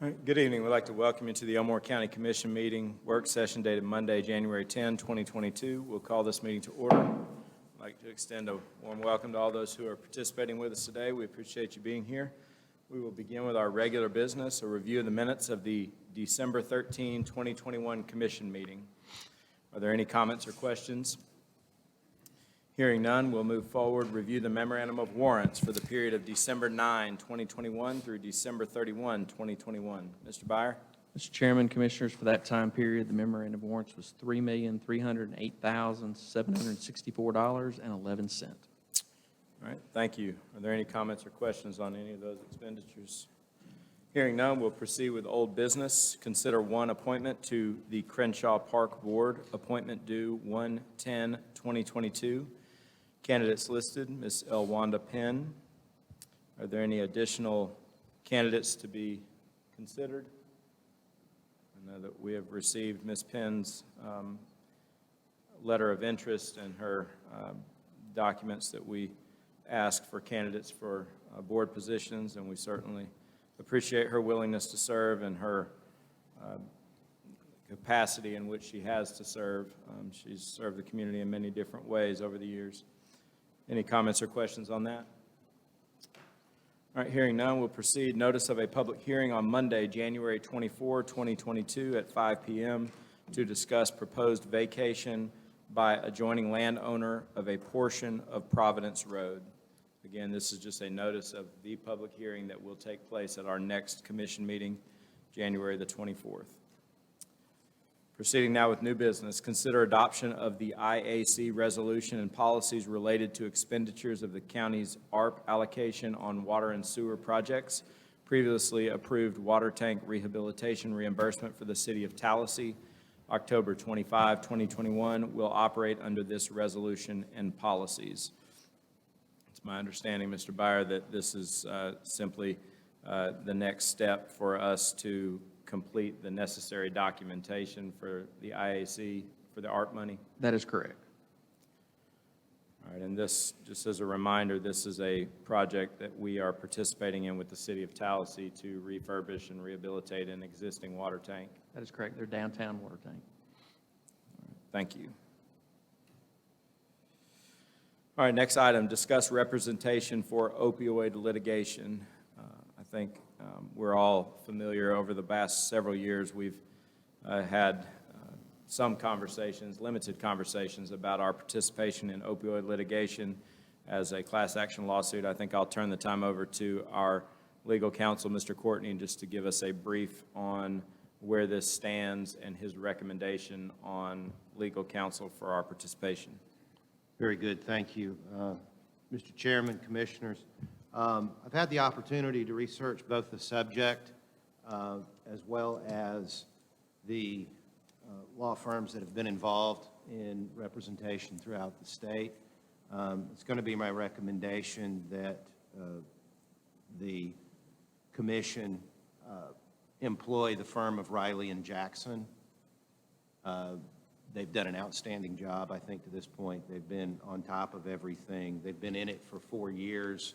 All right, good evening. We'd like to welcome you to the Elmore County Commission meeting, work session dated Monday, January 10, 2022. We'll call this meeting to order. I'd like to extend a warm welcome to all those who are participating with us today. We appreciate you being here. We will begin with our regular business, a review of the minutes of the December 13, 2021 Commission meeting. Are there any comments or questions? Hearing none, we'll move forward, review the memorandum of warrants for the period of December 9, 2021 through December 31, 2021. Mr. Byer? Mr. Chairman, Commissioners, for that time period, the memorandum of warrants was $3,308,764.11. All right, thank you. Are there any comments or questions on any of those expenditures? Hearing none, we'll proceed with old business. Consider one appointment to the Crenshaw Park Board, appointment due 1/10/2022. Candidates listed, Ms. Elwanda Penn. Are there any additional candidates to be considered? I know that we have received Ms. Penn's letter of interest and her documents that we ask for candidates for board positions, and we certainly appreciate her willingness to serve and her capacity in which she has to serve. She's served the community in many different ways over the years. Any comments or questions on that? All right, hearing none, we'll proceed. Notice of a public hearing on Monday, January 24, 2022 at 5 p.m. to discuss proposed vacation by adjoining landowner of a portion of Providence Road. Again, this is just a notice of the public hearing that will take place at our next commission meeting, January the 24th. Proceeding now with new business, consider adoption of the IAC resolution and policies related to expenditures of the county's ARP allocation on water and sewer projects. Previously approved water tank rehabilitation reimbursement for the city of Tallahassee, October 25, 2021, will operate under this resolution and policies. It's my understanding, Mr. Byer, that this is simply the next step for us to complete the necessary documentation for the IAC for the ARP money? That is correct. All right, and this, just as a reminder, this is a project that we are participating in with the city of Tallahassee to refurbish and rehabilitate an existing water tank. That is correct. Their downtown water tank. All right, thank you. All right, next item, discuss representation for opioid litigation. I think we're all familiar over the past several years. We've had some conversations, limited conversations about our participation in opioid litigation as a class action lawsuit. I think I'll turn the time over to our legal counsel, Mr. Courtney, just to give us a brief on where this stands and his recommendation on legal counsel for our participation. Very good. Thank you. Mr. Chairman, Commissioners, I've had the opportunity to research both the subject as well as the law firms that have been involved in representation throughout the state. It's going to be my recommendation that the Commission employ the firm of Riley & Jackson. They've done an outstanding job, I think, to this point. They've been on top of everything. They've been in it for 4 years.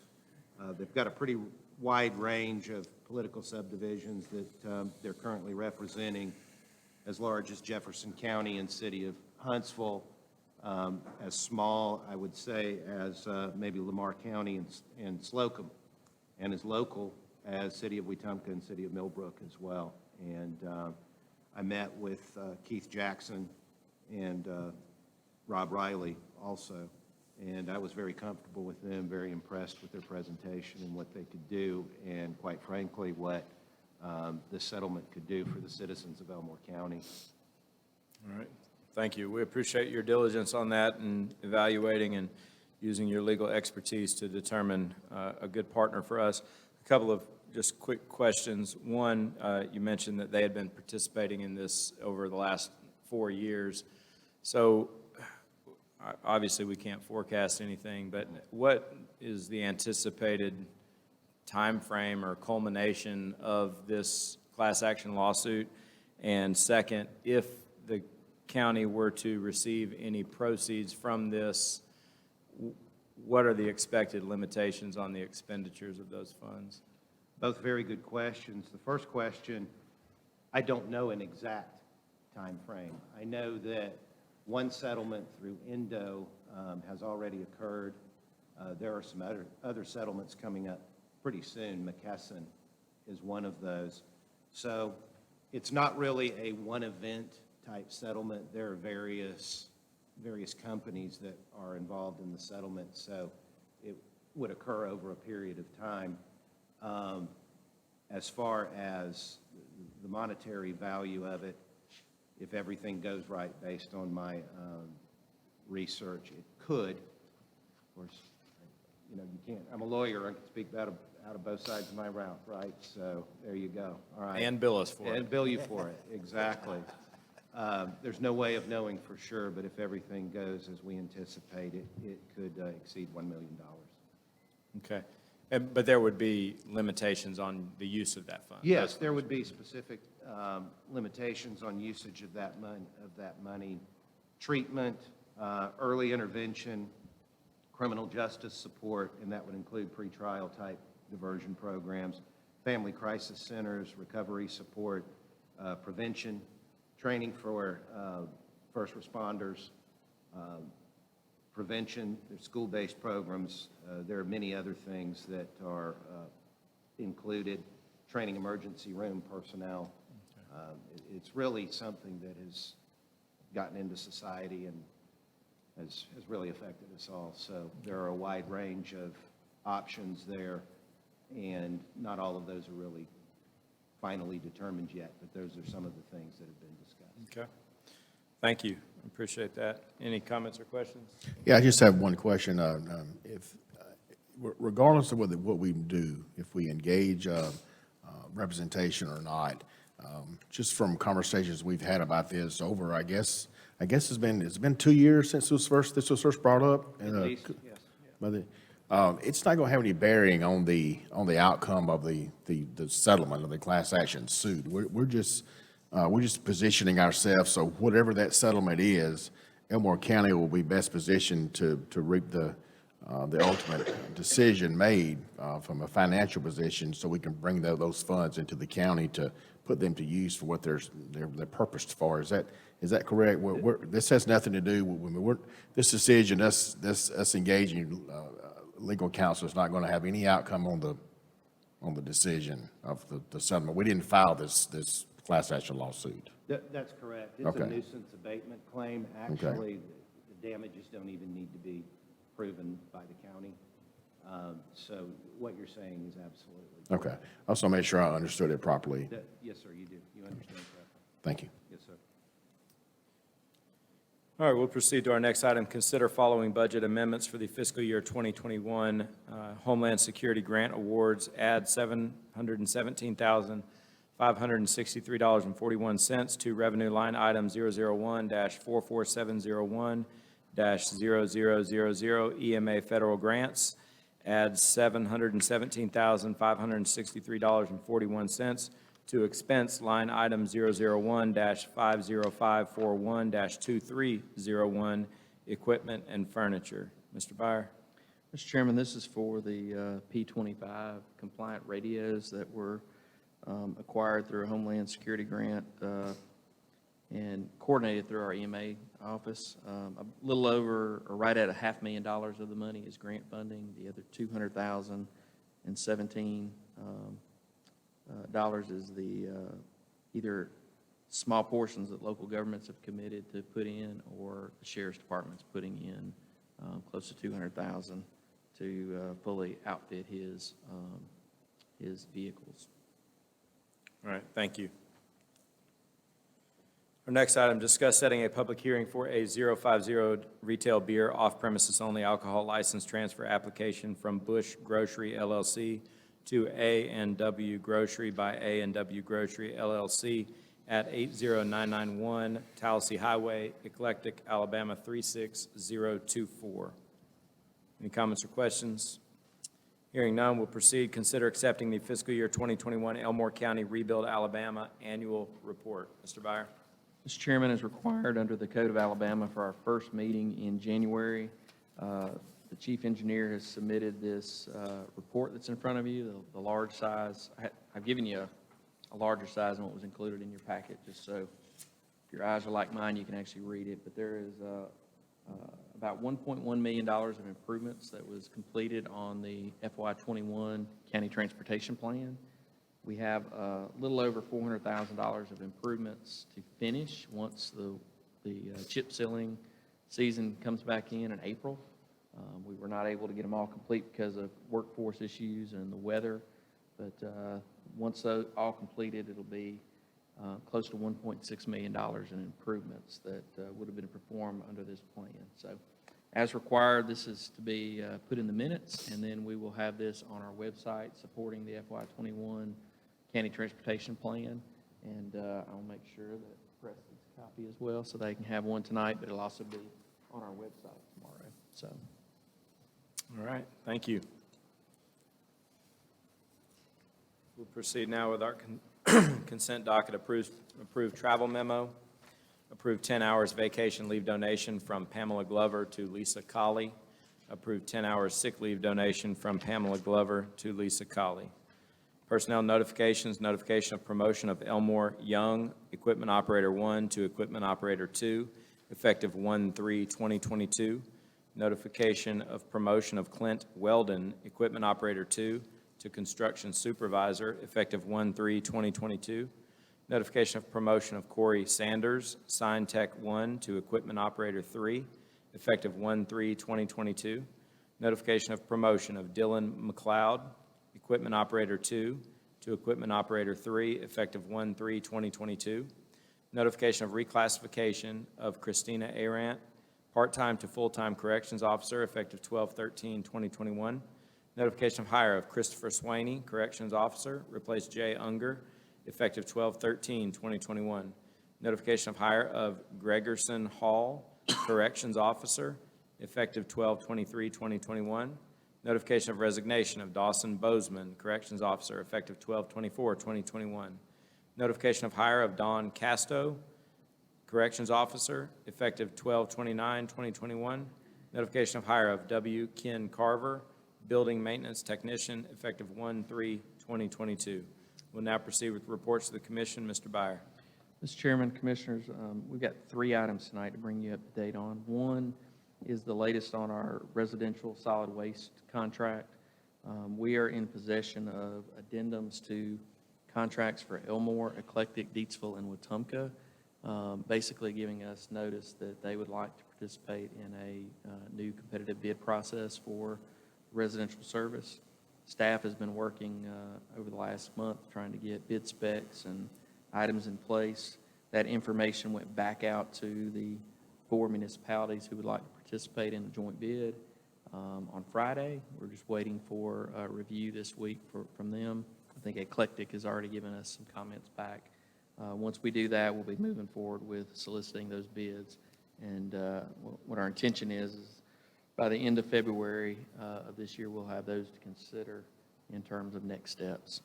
They've got a pretty wide range of political subdivisions that they're currently representing, as large as Jefferson County and City of Huntsville, as small, I would say, as maybe Lamar County and Slocum, and as local as City of Wetumpka and City of Millbrook as well. And I met with Keith Jackson and Rob Riley also. And I was very comfortable with them, very impressed with their presentation and what they could do, and quite frankly, what this settlement could do for the citizens of Elmore County. All right. Thank you. We appreciate your diligence on that and evaluating and using your legal expertise to determine a good partner for us. A couple of just quick questions. One, you mentioned that they had been participating in this over the last 4 years. So obviously we can't forecast anything, but what is the anticipated time frame or culmination of this class action lawsuit? And second, if the county were to receive any proceeds from this, what are the expected limitations on the expenditures of those funds? Both very good questions. The first question, I don't know an exact time frame. I know that one settlement through Indo has already occurred. There are some other settlements coming up pretty soon. McKesson is one of those. So it's not really a one-event type settlement. There are various companies that are involved in the settlement, so it would occur over a period of time. As far as the monetary value of it, if everything goes right based on my research, it could. Of course, you know, you can't, I'm a lawyer, I can speak out of both sides of my mouth, right? So there you go. All right. And bill us for it. And bill you for it, exactly. There's no way of knowing for sure, but if everything goes as we anticipate, it could exceed $1 million. Okay. But there would be limitations on the use of that fund? Yes, there would be specific limitations on usage of that money. Treatment, early intervention, criminal justice support, and that would include pretrial type diversion programs, family crisis centers, recovery support, prevention, training for first responders, prevention, there's school-based programs. There are many other things that are included, training emergency room personnel. It's really something that has gotten into society and has really affected us all. So there are a wide range of options there, and not all of those are really finally determined yet, but those are some of the things that have been discussed. Okay. Thank you. I appreciate that. Any comments or questions? Yeah, I just have one question. Regardless of what we do, if we engage representation or not, just from conversations we've had about this over, I guess it's been 2 years since this was first brought up. At least, yes. But it's not going to have any bearing on the outcome of the settlement of the class action suit. We're just positioning ourselves so whatever that settlement is, Elmore County will be best positioned to reap the ultimate decision made from a financial position, so we can bring those funds into the county to put them to use for what they're purposed for. Is that correct? This has nothing to do with this decision. Us engaging legal counsel is not going to have any outcome on the decision of the settlement. We didn't file this class action lawsuit. That's correct. It's Okay. a nuisance abatement claim. Actually, the damages don't even need to be proven by the county. So what you're saying is absolutely correct. Okay. I also made sure I understood it properly. Yes, sir, you do. You understand correctly. Thank you. Yes, sir. All right, we'll proceed to our next item. Consider following budget amendments for the fiscal year 2021 Homeland Security Grant Awards. Add $710,563.41 to revenue line item 001-44701-0000 EMA Federal Grants. Add $717,563.41 to expense line item 001-50541-2301, equipment and furniture. Mr. Byer? Mr. Chairman, this is for the P25 compliant radios that were acquired through a Homeland Security grant and coordinated through our EMA office. A little over, or right at $500,000 of the money is grant funding. The other $200,017 dollars is the either small portions that local governments have committed to put in, or the sheriff's department's putting in close to $200,000 to fully outfit his vehicles. All right, thank you. Our next item, discuss setting a public hearing for a 050 retail beer off-premises only alcohol license transfer application from Bush Grocery LLC to A&W Grocery by A&W Grocery LLC at 80991 Tallahassee Highway, Eclectic, Alabama 36024. Any comments or questions? Hearing none, we'll proceed. Consider accepting the fiscal year 2021 Elmore County Rebuild Alabama Annual Report. Mr. Byer? Mr. Chairman, as required under the Code of Alabama for our first meeting in January, The chief engineer has submitted this report that's in front of you, the large size. I've given you a larger size than what was included in your packet, just so if your eyes are like mine, you can actually read it. But there is about $1.1 million of improvements that was completed on the FY21 County Transportation Plan. We have a little over $400,000 of improvements to finish once the chip sealing season comes back in April. We were not able to get them all complete because of workforce issues and the weather, but once those all completed, it'll be close to $1.6 million in improvements that would have been performed under this plan. So as required, this is to be put in the minutes, and then we will have this on our website supporting the FY21 County Transportation Plan, and I'll make sure that the press gets a copy as well, so they can have one tonight, but it'll also be on our website tomorrow. So, All right, thank you. We'll proceed now with our consent docket. Approved travel memo, approved 10 hours vacation leave donation from Pamela Glover to Lisa Colley, approved 10 hours sick leave donation from Pamela Glover to Lisa Colley. Personnel notifications, notification of promotion of Elmore Young, Equipment Operator 1 to Equipment Operator 2, effective 1/3/2022. Notification of promotion of Clint Weldon, Equipment Operator 2 to Construction Supervisor, effective 1/3/2022. Notification of promotion of Corey Sanders, Sign Tech 1 to Equipment Operator 3, effective 1/3/2022. Notification of promotion of Dylan McLeod, Equipment Operator 2 to Equipment Operator 3, effective 1/3/2022. Notification of reclassification of Christina Arant, part-time to full-time corrections officer, effective 12/13/2021. Notification of hire of Christopher Swaney, corrections officer, replace Jay Unger, effective 12/13/2021. Notification of hire of Gregerson Hall, corrections officer, effective 12/23/2021. Notification of resignation of Dawson Bozeman, corrections officer, effective 12/24/2021. Notification of hire of Don Casto, corrections officer, effective 12/29/2021. Notification of hire of W. Ken Carver, building maintenance technician, effective 1/3/2022. We'll now proceed with reports to the commission. Mr. Byer. Mr. Chairman, Commissioners, we've got 3 items tonight to bring you up to date on. One is the latest on our residential solid waste contract. We are in possession of addendums to contracts for Elmore, Eclectic, Deatsville, and Wetumpka, basically giving us notice that they would like to participate in a new competitive bid process for residential service. Staff has been working over the last month trying to get bid specs and items in place. That information went back out to the 4 municipalities who would like to participate in a joint bid on Friday. We're just waiting for a review this week from them. I think Eclectic has already given us some comments back. Once we do that, we'll be moving forward with soliciting those bids. And what our intention is by the end of February of this year, we'll have those to consider in terms of next steps.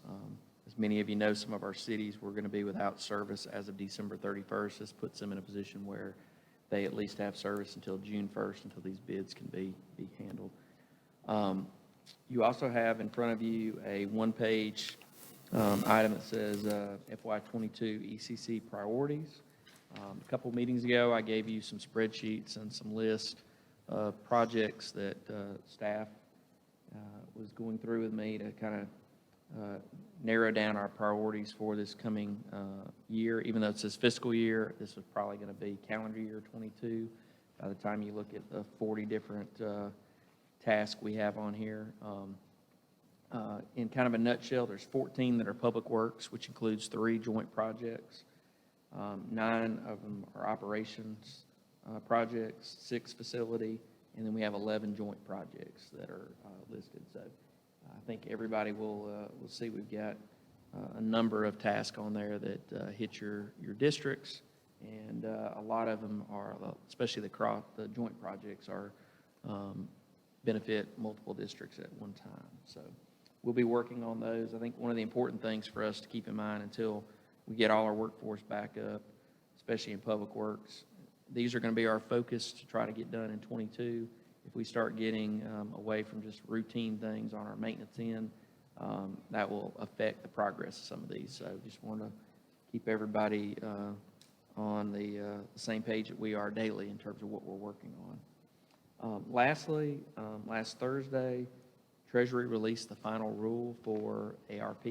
As many of you know, some of our cities were going to be without service as of December 31st. This puts them in a position where they at least have service until June 1st, until these bids can be handled. You also have in front of you a one-page item that says FY22 ECC Priorities. A couple meetings ago, I gave you some spreadsheets and some lists of projects that staff was going through with me to kind of narrow down our priorities for this coming year. Even though it's this fiscal year, this was probably going to be calendar year 22. By the time you look at the 40 different tasks we have on here. In kind of a nutshell, there's 14 that are public works, which includes 3 joint projects. 9 of them are operations projects, 6 facility, and then we have 11 joint projects that are listed. So I think everybody will see we've got a number of tasks on there that hit your districts, and a lot of them are, especially the joint projects, are benefit multiple districts at one time. So we'll be working on those. I think one of the important things for us to keep in mind until we get all our workforce back up, especially in public works, these are going to be our focus to try to get done in 22. if we start getting away from just routine things on our maintenance end, that will affect the progress of some of these. So just want to keep everybody on the same page that we are daily in terms of what we're working on. Lastly, last Thursday, Treasury released the final rule for ARP.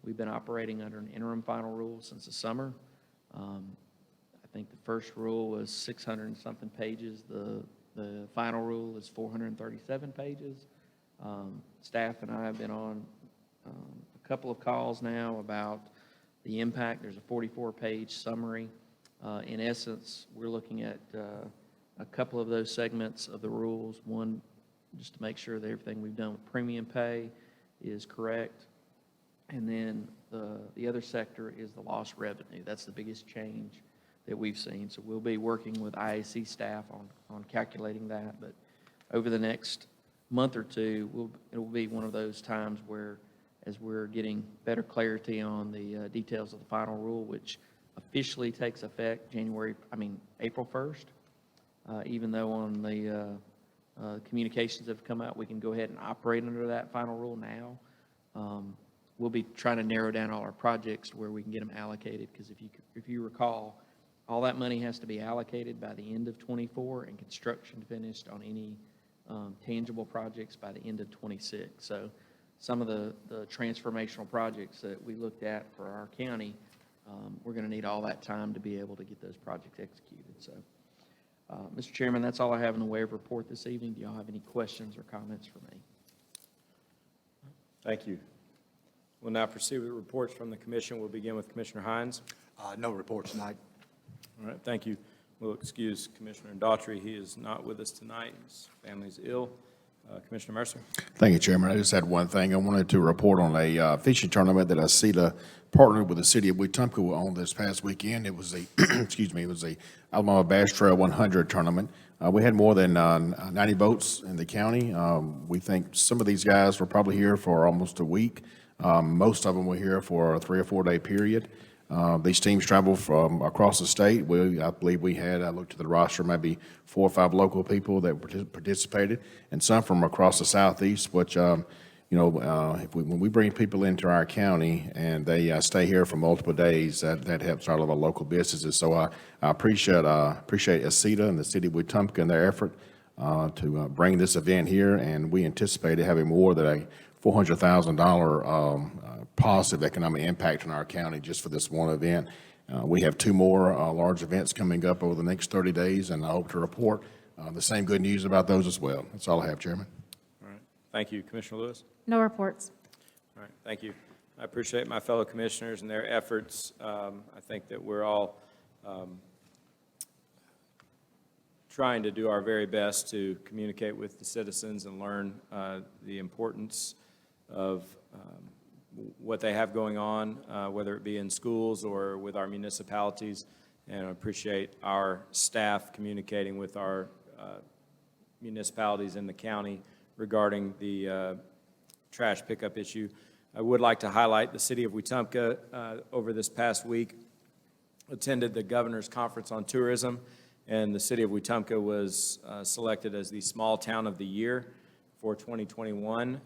We've been operating under an interim final rule since the summer. I think the first rule was 600 and something pages. The final rule is 437 pages. Staff and I have been on a couple of calls now about the impact. There's a 44-page summary. In essence, we're looking at a couple of those segments of the rules. One, just to make sure that everything we've done with premium pay is correct. And then the other sector is the lost revenue. That's the biggest change that we've seen. So we'll be working with IAC staff on calculating that. But over the next month or two, it will be one of those times where, as we're getting better clarity on the details of the final rule, which officially takes effect April 1st, even though on the communications that have come out, we can go ahead and operate under that final rule now. We'll be trying to narrow down all our projects to where we can get them allocated, because if you recall, all that money has to be allocated by the end of '24 and construction finished on any tangible projects by the end of '26. So some of the transformational projects that we looked at for our county, we're going to need all that time to be able to get those projects executed. So, Mr. Chairman, that's all I have in the way of report this evening. Do y'all have any questions or comments for me? Thank you. We'll now proceed with reports from the commission. We'll begin with Commissioner Hines. No reports tonight. All right, thank you. We'll excuse Commissioner Daughtry. He is not with us tonight. His family's ill. Commissioner Mercer. Thank you, Chairman. I just had one thing. I wanted to report on a fishing tournament that ACETA partnered with the city of Wetumpka on this past weekend. It was a, it was a Alabama Bass Trail 100 tournament. We had more than 90 boats in the county. We think some of these guys were probably here for almost a week. Most of them were here for a 3 or 4 day period. These teams traveled from across the state. I believe we had, I looked at the roster, maybe 4 or 5 local people that participated, and some from across the southeast, which, when we bring people into our county and they stay here for multiple days, that helps our little local businesses. So I appreciate ACETA and the city of Wetumpka and their effort to bring this event here, and we anticipate having more than a $400,000 positive economic impact in our county just for this one event. We have 2 more large events coming up over the next 30 days, and I hope to report the same good news about those as well. That's all I have, Chairman. All right, thank you. Commissioner Lewis. No reports. All right, thank you. I appreciate my fellow commissioners and their efforts. I think that we're all trying to do our very best to communicate with the citizens and learn the importance of what they have going on, whether it be in schools or with our municipalities. And I appreciate our staff communicating with our municipalities in the county regarding the trash pickup issue. I would like to highlight the city of Wetumpka over this past week attended the Governor's Conference on Tourism, and the city of Wetumpka was selected as the Small Town of the Year for 2021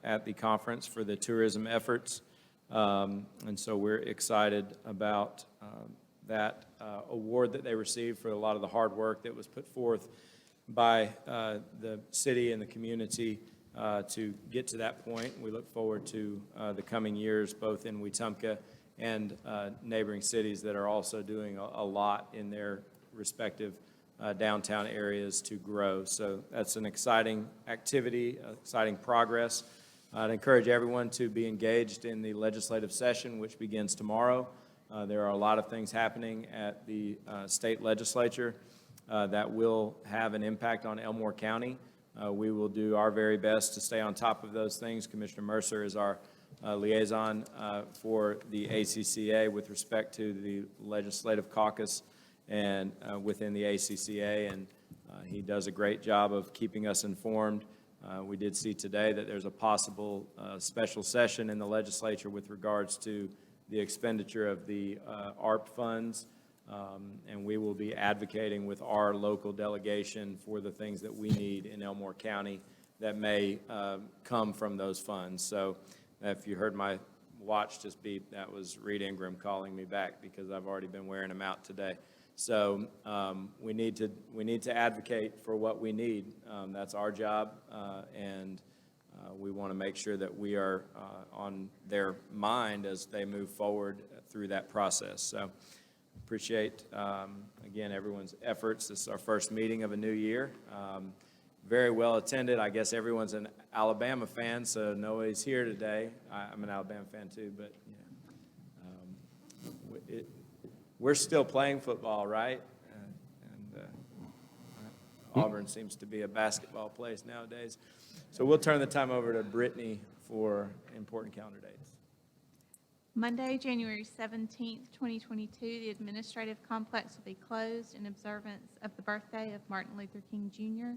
at the conference for the tourism efforts. And so we're excited about that award that they received for a lot of the hard work that was put forth by the city and the community to get to that point. We look forward to the coming years, both in Wetumpka and neighboring cities that are also doing a lot in their respective downtown areas to grow. So that's an exciting activity, exciting progress. I'd encourage everyone to be engaged in the legislative session, which begins tomorrow. There are a lot of things happening at the state legislature that will have an impact on Elmore County. We will do our very best to stay on top of those things. Commissioner Mercer is our liaison for the ACCA with respect to the legislative caucus and within the ACCA, and he does a great job of keeping us informed. We did see today that there's a possible special session in the legislature with regards to the expenditure of the ARP funds And we will be advocating with our local delegation for the things that we need in Elmore County that may come from those funds. So if you heard my watch just beep, that was Reed Ingram calling me back because I've already been wearing them out today. So we need to advocate for what we need. That's our job, and we want to make sure that we are on their mind as they move forward through that process. So appreciate, again, everyone's efforts. This is our first meeting of a new year. Very well attended. I guess everyone's an Alabama fan, so nobody's here today. I'm an Alabama fan too, but yeah. We're still playing football, right? Auburn seems to be a basketball place nowadays. So we'll turn the time over to Brittany for important calendar dates. Monday, January 17th, 2022, the administrative complex will be closed in observance of the birthday of Martin Luther King Jr.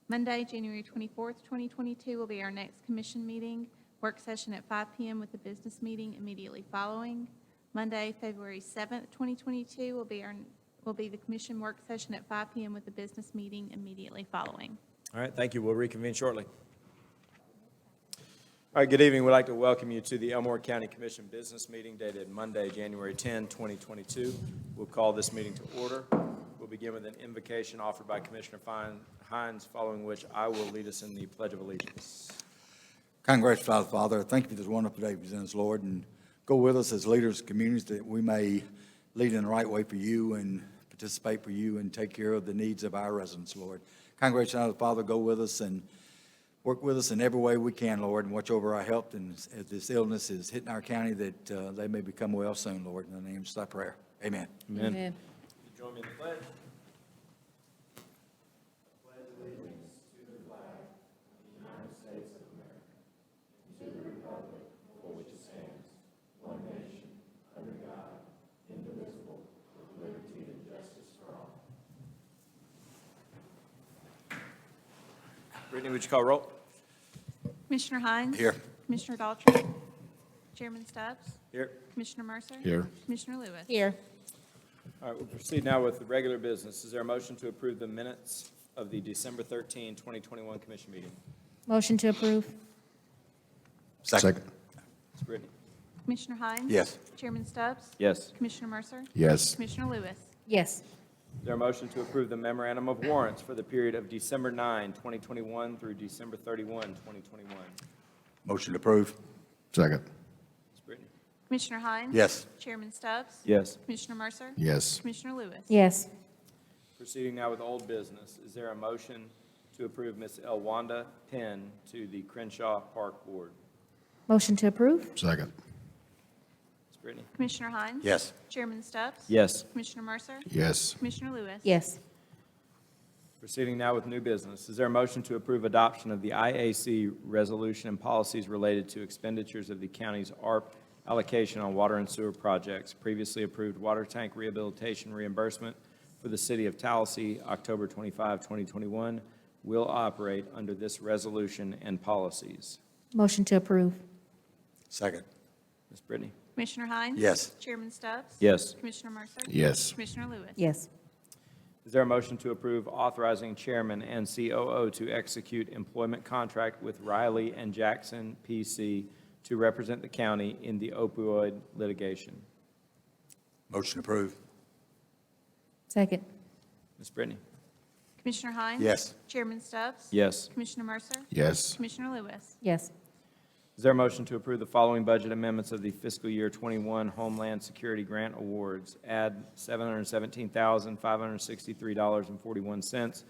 Monday, January 24th, 2022 will be our next commission meeting, work session at 5 p.m. with the business meeting immediately following. Monday, February 7th, 2022 will be the commission work session at 5 p.m. with the business meeting immediately following. All right, thank you. We'll reconvene shortly. All right, good evening. We'd like to welcome you to the Elmore County Commission business meeting dated Monday, January 10, 2022. We'll call this meeting to order. We'll begin with an invocation offered by Commissioner Hines, following which I will lead us in the Pledge of Allegiance. Kind gracious Father, thank you for this wonderful day present us, Lord, and go with us as leaders of communities that we may lead in the right way for you and participate for you and take care of the needs of our residents, Lord. Kind gracious Father, go with us and work with us in every way we can, Lord, and watch over our health. And as this illness is hitting our county, that they may become well soon, Lord. In the name of thy prayer. Amen. Amen. Amen. Join me in the pledge. Brittany, would you call roll? Commissioner Hines? Here. Commissioner Daughtry? Chairman Stubbs? Here. Commissioner Mercer? Here. Commissioner Lewis? Here. All right, we'll proceed now with the regular business. Is there a motion to approve the minutes of the December 13, 2021 commission meeting? Motion to approve. Second. Ms. Brittany? Commissioner Hines? Yes. Chairman Stubbs? Yes. Commissioner Mercer? Yes. Commissioner Lewis? Yes. Is there a motion to approve the memorandum of warrants for the period of December 9, 2021 through December 31, 2021? Motion to approve. Second. Ms. Brittany? Commissioner Hines? Yes. Chairman Stubbs? Yes. Commissioner Mercer? Yes. Commissioner Lewis? Yes. Proceeding now with old business. Is there a motion to approve Ms. Elwanda Penn to the Crenshaw Park Board? Motion to approve. Second. Ms. Brittany? Commissioner Hines? Yes. Chairman Stubbs? Yes. Commissioner Mercer? Yes. Commissioner Lewis? Yes. Proceeding now with new business. Is there a motion to approve adoption of the IAC resolution and policies related to expenditures of the county's ARP allocation on water and sewer projects? Previously approved water tank rehabilitation reimbursement for the city of Tallahassee, October 25, 2021, will operate under this resolution and policies. Motion to approve. Second. Ms. Brittany? Commissioner Hines? Yes. Chairman Stubbs? Yes. Commissioner Mercer? Yes. Commissioner Lewis? Yes. Is there a motion to approve authorizing chairman and COO to execute employment contract with Riley and Jackson, P.C. to represent the county in the opioid litigation? Motion to approve. Second. Ms. Brittany? Commissioner Hines? Yes. Chairman Stubbs? Yes. Commissioner Mercer? Yes. Commissioner Lewis? Yes. Is there a motion to approve the following budget amendments of the fiscal year 21 Homeland Security Grant Awards? Add $717,563.41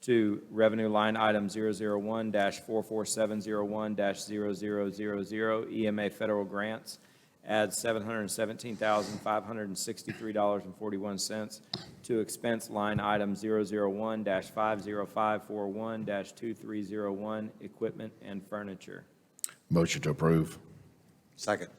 to revenue line item 001-44701-0000 EMA Federal Grants. Add $717,563.41 to expense line item 001-50541-2301 Equipment and Furniture. Motion to approve. Second.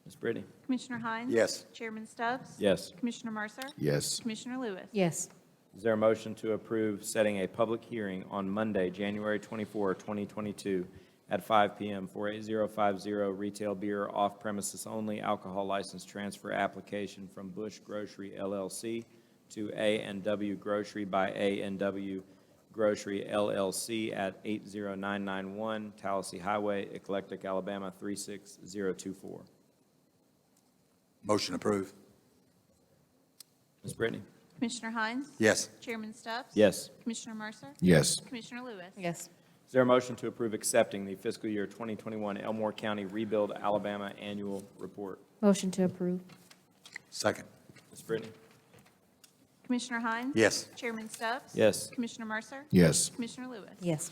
Ms. Brittany? Commissioner Hines? Yes. Chairman Stubbs? Yes. Commissioner Mercer? Yes. Commissioner Lewis? Yes. Is there a motion to approve setting a public hearing on Monday, January 24, 2022, at 5 p.m. for 8050 retail beer off-premises only alcohol license transfer application from Bush Grocery LLC to A&W Grocery by A&W Grocery LLC at 80991 Tallahassee Highway, Eclectic, Alabama 36024. Motion approved. Ms. Brittany? Commissioner Hines? Yes. Chairman Stubbs? Yes. Commissioner Mercer? Yes. Commissioner Lewis? Yes. Is there a motion to approve accepting the fiscal year 2021 Elmore County Rebuild Alabama Annual Report? Motion to approve. Second. Ms. Brittany? Commissioner Hines? Yes. Chairman Stubbs? Yes. Commissioner Mercer? Yes. Commissioner Lewis? Yes.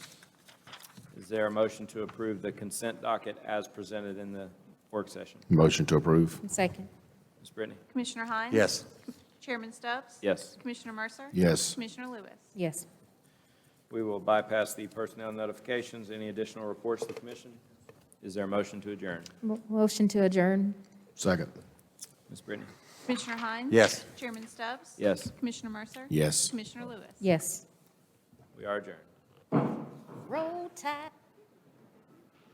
Is there a motion to approve the consent docket as presented in the work session? Motion to approve. Second. Ms. Brittany? Commissioner Hines? Yes. Chairman Stubbs? Yes. Commissioner Mercer? Yes. Commissioner Lewis? Yes. We will bypass the personnel notifications. Any additional reports to the commission? Is there a motion to adjourn? Motion to adjourn. Second. Ms. Brittany? Commissioner Hines? Yes. Chairman Stubbs? Yes. Commissioner Mercer? Yes. Commissioner Lewis? Yes. We are adjourned. Roll Tide.